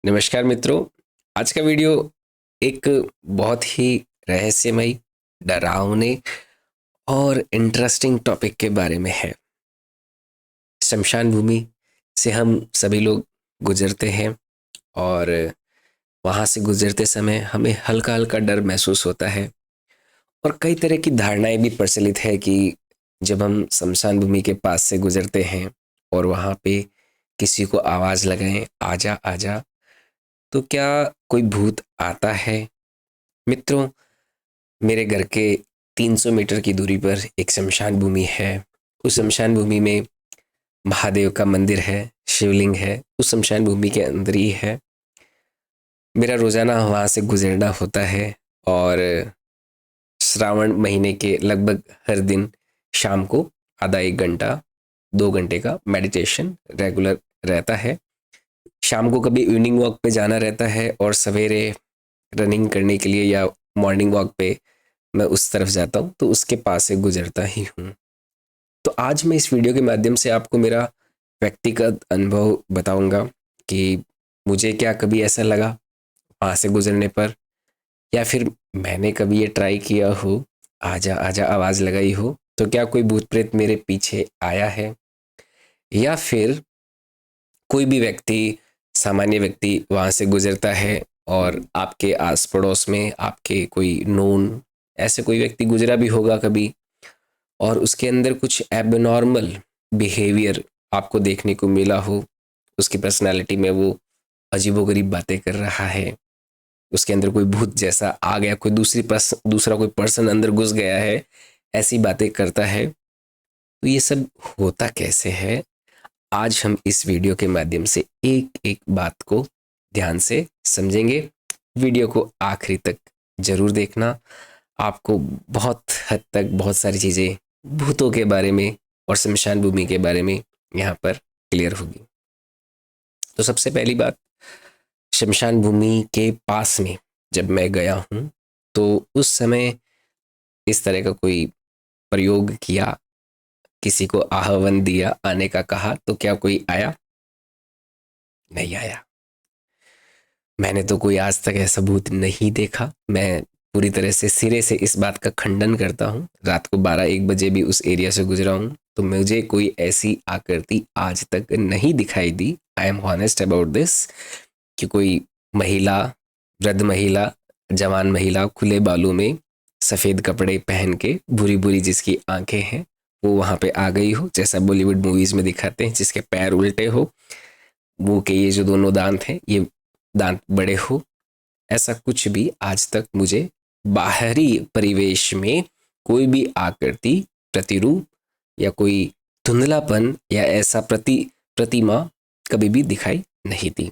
नमस्कार मित्रों। आज का वीडियो एक बहुत ही रहस्यमयी, डरावने और इंटरेस्टिंग टॉपिक के बारे में है। शमशान भूमि से हम सभी लोग गुजरते हैं और वहाँ से गुजरते समय हमें हल्का हल्का डर महसूस होता है और कई तरह की धारणाएं भी प्रचलित है कि जब हम शमशान भूमि के पास से गुजरते हैं और वहाँ पे किसी को आवाज़ लगाएं, आजा आजा, तो क्या कोई भूत आता है। मित्रों, मेरे घर के 300 मीटर की दूरी पर एक शमशान भूमि है। उस शमशान भूमि में महादेव का मंदिर है, शिवलिंग है, उस शमशान भूमि के अंदर ही है। मेरा रोज़ाना वहाँ से गुजरना होता है और श्रावण महीने के लगभग हर दिन शाम को आधा 1 घंटा 2 घंटे का मेडिटेशन रेगुलर रहता है। शाम को कभी इवनिंग वॉक पे जाना रहता है और सवेरे रनिंग करने के लिए या मॉर्निंग वॉक पे मैं उस तरफ जाता हूँ, तो उसके पास से गुजरता ही हूँ। तो आज मैं इस वीडियो के माध्यम से आपको मेरा व्यक्तिगत अनुभव बताऊंगा कि मुझे क्या कभी ऐसा लगा वहाँ से गुजरने पर, या फिर मैंने कभी ये ट्राई किया हो, आजा आजा आवाज़ लगाई हो, तो क्या कोई भूत प्रेत मेरे पीछे आया है, या फिर कोई भी व्यक्ति, सामान्य व्यक्ति वहाँ से गुजरता है और आपके आस पड़ोस में आपके कोई नोन ऐसे कोई व्यक्ति गुजरा भी होगा कभी, और उसके अंदर कुछ एबनॉर्मल बिहेवियर आपको देखने को मिला हो। उसकी पर्सनालिटी में वो अजीबोगरीब बातें कर रहा है, उसके अंदर कोई भूत जैसा आ गया, कोई दूसरा कोई पर्सन अंदर घुस गया है, ऐसी बातें करता है। तो ये सब होता कैसे है, आज हम इस वीडियो के माध्यम से एक एक बात को ध्यान से समझेंगे। वीडियो को आखिरी तक जरूर देखना। आपको बहुत हद तक बहुत सारी चीज़ें भूतों के बारे में और शमशान भूमि के बारे में यहाँ पर क्लियर होगी। तो सबसे पहली बात, शमशान भूमि के पास में जब मैं गया हूँ तो उस समय इस तरह का कोई प्रयोग किया, किसी को आह्वान दिया, आने का कहा, तो क्या कोई आया? नहीं आया। मैंने तो कोई आज तक ऐसा भूत नहीं देखा। मैं पूरी तरह से सिरे से इस बात का खंडन करता हूँ। रात को 12-1 बजे भी उस एरिया से गुजरा हूँ तो मुझे कोई ऐसी आकृति आज तक नहीं दिखाई दी। I am honest about this कि कोई महिला, वृद्ध महिला, जवान महिला खुले बालों में सफ़ेद कपड़े पहन के, बुरी बुरी जिसकी आंखें हैं, वो वहाँ पे आ गई हो, जैसा बॉलीवुड मूवीज़ में दिखाते हैं, जिसके पैर उल्टे हो, वो के ये जो दोनों दांत हैं ये दांत बड़े हो। ऐसा कुछ भी आज तक मुझे बाहरी परिवेश में कोई भी आकृति, प्रतिरूप या कोई धुंधलापन या ऐसा प्रतिमा कभी भी दिखाई नहीं दी।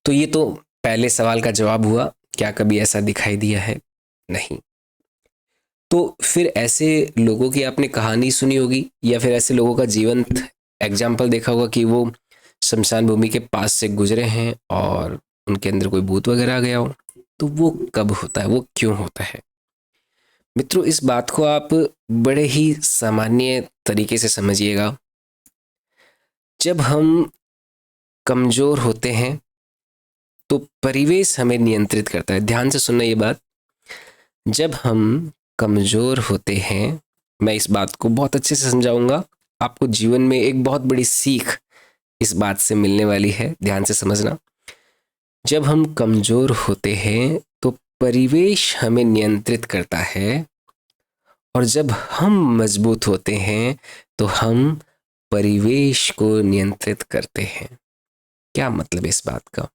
तो ये तो पहले सवाल का जवाब हुआ, क्या कभी ऐसा दिखाई दिया है? नहीं। तो फिर ऐसे लोगों की आपने कहानी सुनी होगी या फिर ऐसे लोगों का जीवंत एग्जाम्पल देखा होगा कि वो शमशान भूमि के पास से गुजरे हैं और उनके अंदर कोई भूत वगैरह आ गया हो। तो वो कब होता है, वो क्यों होता है? मित्रों, इस बात को आप बड़े ही सामान्य तरीके से समझिएगा। जब हम कमज़ोर होते हैं तो परिवेश हमें नियंत्रित करता है। ध्यान से सुनना ये बात। जब हम कमज़ोर होते हैं, मैं इस बात को बहुत अच्छे से समझाऊंगा, आपको जीवन में एक बहुत बड़ी सीख इस बात से मिलने वाली है, ध्यान से समझना। जब हम कमज़ोर होते हैं तो परिवेश हमें नियंत्रित करता है, और जब हम मजबूत होते हैं तो हम परिवेश को नियंत्रित करते हैं। क्या मतलब इस बात का?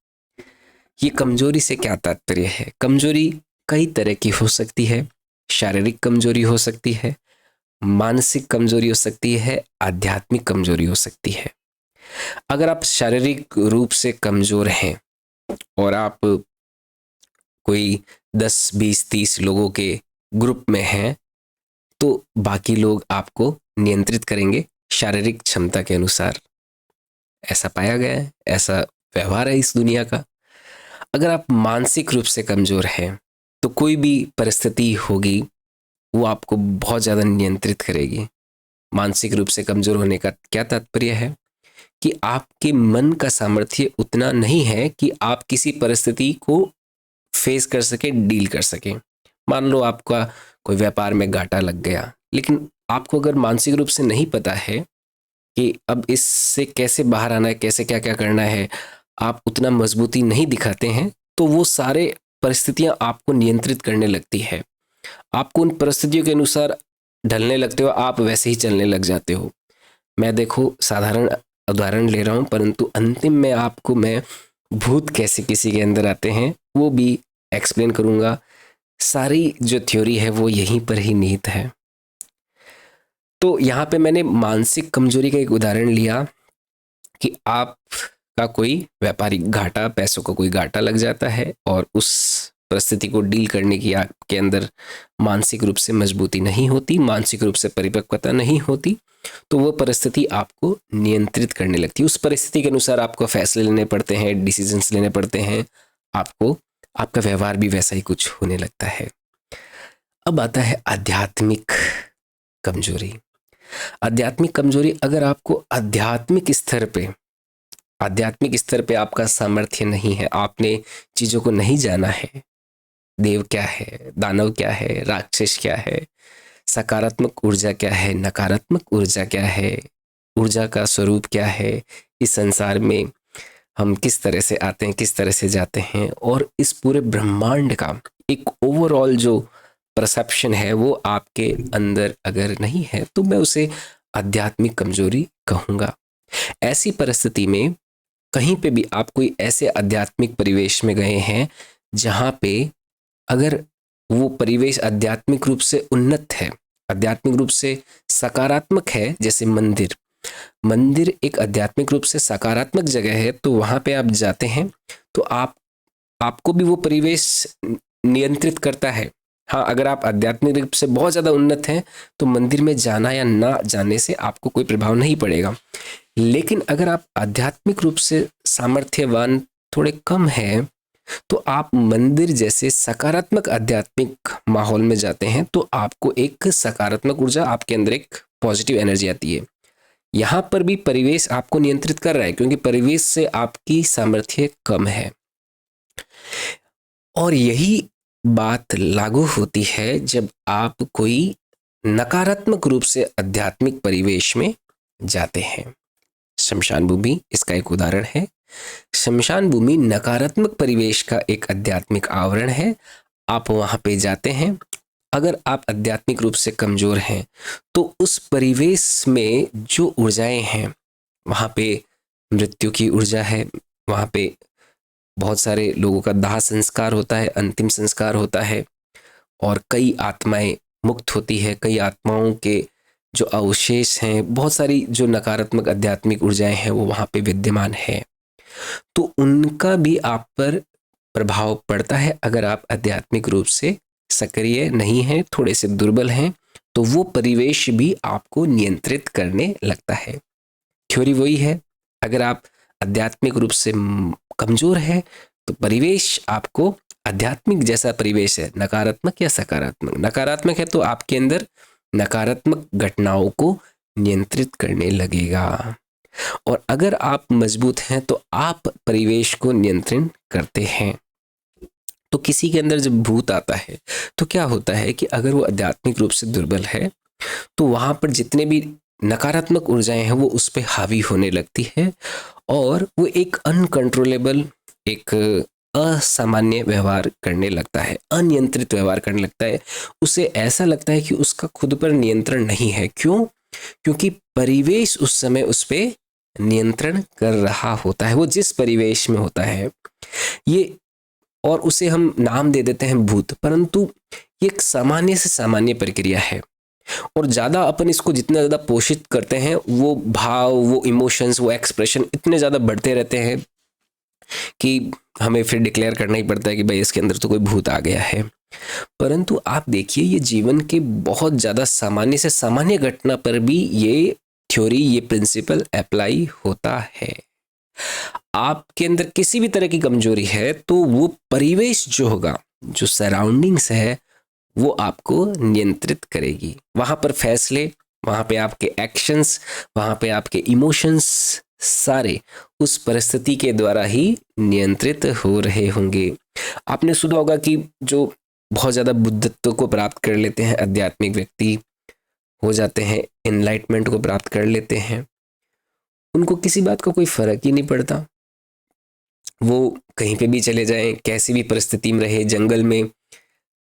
ये कमजोरी से क्या तात्पर्य है? कमजोरी कई तरह की हो सकती है। शारीरिक कमजोरी हो सकती है, मानसिक कमजोरी हो सकती है, आध्यात्मिक कमजोरी हो सकती है। अगर आप शारीरिक रूप से कमजोर हैं और आप कोई 10-20-30 लोगों के ग्रुप में हैं, तो बाकी लोग आपको नियंत्रित करेंगे शारीरिक क्षमता के अनुसार। ऐसा पाया गया है, ऐसा व्यवहार है इस दुनिया का। अगर आप मानसिक रूप से कमजोर हैं तो कोई भी परिस्थिति होगी वो आपको बहुत ज़्यादा नियंत्रित करेगी। मानसिक रूप से कमजोर होने का क्या तात्पर्य है कि आपके मन का सामर्थ्य उतना नहीं है कि आप किसी परिस्थिति को फेस कर सके, डील कर सके। मान लो आपका कोई व्यापार में घाटा लग गया, लेकिन आपको अगर मानसिक रूप से नहीं पता है कि अब इससे कैसे बाहर आना है, कैसे क्या क्या करना है, आप उतना मजबूती नहीं दिखाते हैं, तो वो सारे परिस्थितियां आपको नियंत्रित करने लगती है। आपको उन परिस्थितियों के अनुसार ढलने लगते हो, आप वैसे ही चलने लग जाते हो। मैं देखो साधारण उदाहरण ले रहा हूँ, परंतु अंतिम में आपको मैं भूत कैसे किसी के अंदर आते हैं वो भी एक्सप्लेन करूँगा। सारी जो थ्योरी है वो यहीं पर ही निहित है। तो यहाँ पे मैंने मानसिक कमजोरी का एक उदाहरण लिया कि आपका कोई व्यापारिक घाटा, पैसों का कोई घाटा लग जाता है और उस परिस्थिति को डील करने की आपके अंदर मानसिक रूप से मजबूती नहीं होती, मानसिक रूप से परिपक्वता नहीं होती, तो वो परिस्थिति आपको नियंत्रित करने लगती है। उस परिस्थिति के अनुसार आपको फैसले लेने पड़ते हैं, डिसीजंस लेने पड़ते हैं, आपको आपका व्यवहार भी वैसा ही कुछ होने लगता है। अब आता है आध्यात्मिक कमजोरी। आध्यात्मिक कमजोरी, अगर आपको आध्यात्मिक स्तर पे आपका सामर्थ्य नहीं है, आपने चीजों को नहीं जाना है, देव क्या है, दानव क्या है, राक्षस क्या है, सकारात्मक ऊर्जा क्या है, नकारात्मक ऊर्जा क्या है, ऊर्जा का स्वरूप क्या है, इस संसार में हम किस तरह से आते हैं, किस तरह से जाते हैं, और इस पूरे ब्रह्मांड का एक ओवरऑल जो परसेप्शन है वो आपके अंदर अगर नहीं है, तो मैं उसे आध्यात्मिक कमजोरी कहूँगा। ऐसी परिस्थिति में कहीं पे भी आप कोई ऐसे आध्यात्मिक परिवेश में गए हैं जहाँ पे अगर वो परिवेश आध्यात्मिक रूप से उन्नत है, आध्यात्मिक रूप से सकारात्मक है, जैसे मंदिर एक आध्यात्मिक रूप से सकारात्मक जगह है, तो वहाँ पे आप जाते हैं तो आपको भी वो परिवेश नियंत्रित करता है। हाँ, अगर आप आध्यात्मिक रूप से बहुत ज़्यादा उन्नत हैं तो मंदिर में जाना या ना जाने से आपको कोई प्रभाव नहीं पड़ेगा। लेकिन अगर आप आध्यात्मिक रूप से सामर्थ्यवान थोड़े कम हैं, तो आप मंदिर जैसे सकारात्मक आध्यात्मिक माहौल में जाते हैं तो आपको एक सकारात्मक ऊर्जा, आपके अंदर एक पॉजिटिव एनर्जी आती है। यहाँ पर भी परिवेश आपको नियंत्रित कर रहा है, क्योंकि परिवेश से आपकी सामर्थ्य कम है। और यही बात लागू होती है जब आप कोई नकारात्मक रूप से आध्यात्मिक परिवेश में जाते हैं। शमशान भूमि इसका एक उदाहरण है। शमशान भूमि नकारात्मक परिवेश का एक आध्यात्मिक आवरण है। आप वहां पे जाते हैं, अगर आप आध्यात्मिक रूप से कमजोर हैं तो उस परिवेश में जो ऊर्जाएं हैं, वहां पे मृत्यु की ऊर्जा है, वहां पे बहुत सारे लोगों का दाह संस्कार होता है, अंतिम संस्कार होता है, और कई आत्माएं मुक्त होती है, कई आत्माओं के जो अवशेष हैं, बहुत सारी जो नकारात्मक आध्यात्मिक ऊर्जाएं हैं वो वहाँ पे विद्यमान है। तो उनका भी आप पर प्रभाव पड़ता है। अगर आप आध्यात्मिक रूप से सक्रिय नहीं हैं, थोड़े से दुर्बल हैं, तो वो परिवेश भी आपको नियंत्रित करने लगता है। थ्योरी वही है, अगर आप आध्यात्मिक रूप से कमजोर है तो परिवेश आपको आध्यात्मिक जैसा परिवेश है, नकारात्मक या सकारात्मक, नकारात्मक है तो आपके अंदर नकारात्मक घटनाओं को नियंत्रित करने लगेगा। और अगर आप मजबूत हैं तो आप परिवेश को नियंत्रण करते हैं। तो किसी के अंदर जब भूत आता है तो क्या होता है कि अगर वो आध्यात्मिक रूप से दुर्बल है तो वहां पर जितने भी नकारात्मक ऊर्जाएं हैं वो उस पर हावी होने लगती है, और वो एक अनकंट्रोलेबल, एक असामान्य व्यवहार करने लगता है, अनियंत्रित व्यवहार करने लगता है। उसे ऐसा लगता है कि उसका खुद पर नियंत्रण नहीं है। क्यों? क्योंकि परिवेश उस समय उस पर नियंत्रण कर रहा होता है, वो जिस परिवेश में होता है ये, और उसे हम नाम दे देते हैं भूत, परंतु ये एक सामान्य से सामान्य प्रक्रिया है। और ज़्यादा अपन इसको जितना ज़्यादा पोषित करते हैं, वो भाव, वो इमोशंस, वो एक्सप्रेशन इतने ज़्यादा बढ़ते रहते हैं कि हमें फिर डिक्लेयर करना ही पड़ता है कि भाई इसके अंदर तो कोई भूत आ गया है। परंतु आप देखिए, ये जीवन के बहुत ज़्यादा सामान्य से सामान्य घटना पर भी ये थ्योरी, ये प्रिंसिपल अप्लाई होता है। आपके अंदर किसी भी तरह की कमजोरी है तो वो परिवेश जो होगा, जो सराउंडिंग्स है, वो आपको नियंत्रित करेगी। वहाँ पर फैसले, वहाँ पे आपके एक्शंस, वहाँ पे आपके इमोशंस सारे उस परिस्थिति के द्वारा ही नियंत्रित हो रहे होंगे। आपने सुना होगा कि जो बहुत ज़्यादा बुद्धत्व को प्राप्त कर लेते हैं, आध्यात्मिक व्यक्ति हो जाते हैं, एनलाइटमेंट को प्राप्त कर लेते हैं, उनको किसी बात का कोई फर्क ही नहीं पड़ता। वो कहीं पे भी चले जाएं, कैसी भी परिस्थिति में रहे, जंगल में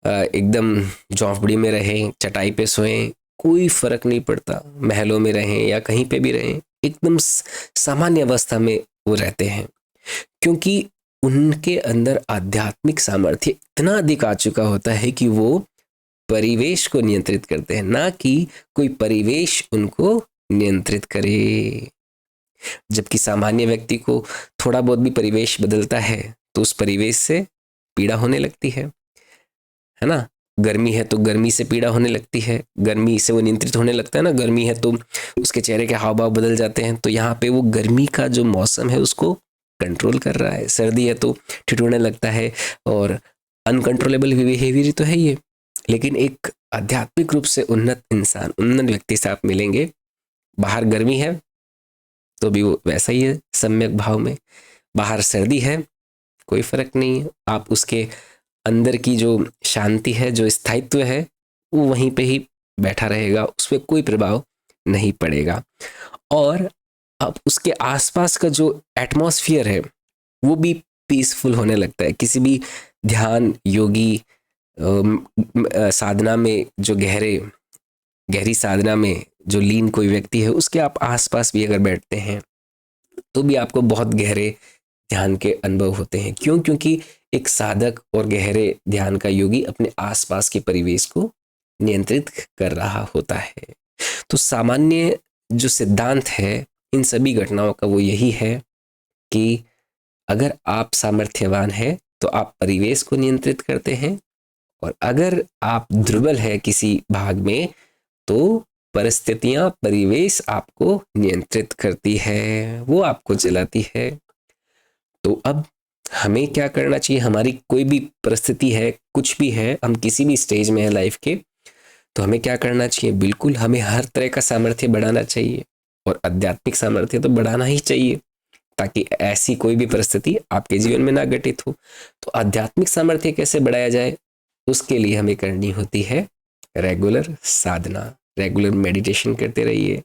एकदम झोंपड़ी में रहें, चटाई पे सोएं, कोई फर्क नहीं पड़ता। महलों में रहें या कहीं पे भी रहें, एकदम सामान्य अवस्था में वो रहते हैं, क्योंकि उनके अंदर आध्यात्मिक सामर्थ्य इतना अधिक आ चुका होता है कि वो परिवेश को नियंत्रित करते हैं, ना कि कोई परिवेश उनको नियंत्रित करे। जबकि सामान्य व्यक्ति को थोड़ा बहुत भी परिवेश बदलता है तो उस परिवेश से पीड़ा होने लगती है ना। गर्मी है तो गर्मी से पीड़ा होने लगती है, गर्मी से वो नियंत्रित होने लगता है ना। गर्मी है तो उसके चेहरे के हाव भाव बदल जाते हैं, तो यहाँ पे वो गर्मी का जो मौसम है उसको कंट्रोल कर रहा है। सर्दी है तो ठिठुरने लगता है, और अनकंट्रोलेबल बिहेवियर तो है ये। लेकिन एक आध्यात्मिक रूप से उन्नत इंसान, उन्नत व्यक्ति से आप मिलेंगे, बाहर गर्मी है तो भी वो वैसा ही है, सम्यक भाव में। बाहर सर्दी है, कोई फर्क नहीं है, आप उसके अंदर की जो शांति है, जो स्थायित्व है, वो वहीं पे ही बैठा रहेगा, उस पर कोई प्रभाव नहीं पड़ेगा। और अब उसके आसपास का जो एटमॉस्फेयर है वो भी पीसफुल होने लगता है। किसी भी ध्यान योगी साधना में, जो गहरी साधना में जो लीन कोई व्यक्ति है, उसके आप आसपास भी अगर बैठते हैं तो भी आपको बहुत गहरे ध्यान के अनुभव होते हैं। क्यों? क्योंकि एक साधक और गहरे ध्यान का योगी अपने आसपास के परिवेश को नियंत्रित कर रहा होता है। तो सामान्य जो सिद्धांत है इन सभी घटनाओं का वो यही है कि अगर आप सामर्थ्यवान हैं तो आप परिवेश को नियंत्रित करते हैं, और अगर आप दुर्बल है किसी भाग में तो परिस्थितियां, परिवेश आपको नियंत्रित करती है, वो आपको चलाती है। तो अब हमें क्या करना चाहिए? हमारी कोई भी परिस्थिति है, कुछ भी है, हम किसी भी स्टेज में है लाइफ के, तो हमें क्या करना चाहिए? बिल्कुल हमें हर तरह का सामर्थ्य बढ़ाना चाहिए, और आध्यात्मिक सामर्थ्य तो बढ़ाना ही चाहिए, ताकि ऐसी कोई भी परिस्थिति आपके जीवन में ना घटित हो। तो आध्यात्मिक सामर्थ्य कैसे बढ़ाया जाए? उसके लिए हमें करनी होती है रेगुलर साधना, रेगुलर मेडिटेशन करते रहिए।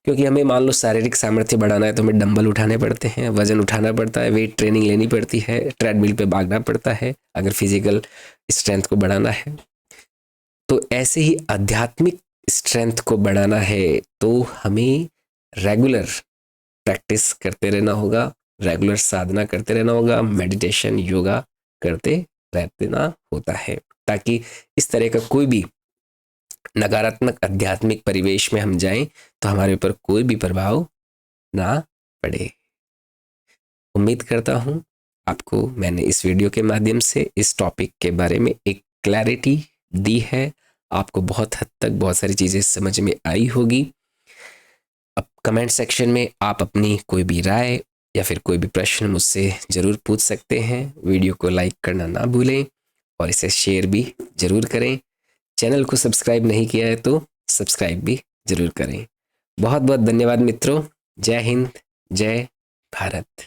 क्योंकि हमें मान लो शारीरिक सामर्थ्य बढ़ाना है तो हमें डंबल उठाने पड़ते हैं, वजन उठाना पड़ता है, वेट ट्रेनिंग लेनी पड़ती है, ट्रेडमिल पे भागना पड़ता है अगर फिजिकल स्ट्रेंथ को बढ़ाना है। तो ऐसे ही आध्यात्मिक स्ट्रेंथ को बढ़ाना है तो हमें रेगुलर प्रैक्टिस करते रहना होगा, रेगुलर साधना करते रहना होगा, मेडिटेशन योगा करते रहना होता है, ताकि इस तरह का कोई भी नकारात्मक आध्यात्मिक परिवेश में हम जाएं तो हमारे ऊपर कोई भी प्रभाव ना पड़े। उम्मीद करता हूं आपको मैंने इस वीडियो के माध्यम से इस टॉपिक के बारे में एक क्लैरिटी दी है। आपको बहुत हद तक बहुत सारी चीज़ें समझ में आई होगी। अब कमेंट सेक्शन में आप अपनी कोई भी राय या फिर कोई भी प्रश्न मुझसे ज़रूर पूछ सकते हैं। वीडियो को लाइक करना ना भूलें और इसे शेयर भी ज़रूर करें। चैनल को सब्सक्राइब नहीं किया है तो सब्सक्राइब भी ज़रूर करें। बहुत बहुत धन्यवाद मित्रों। जय हिंद, जय भारत।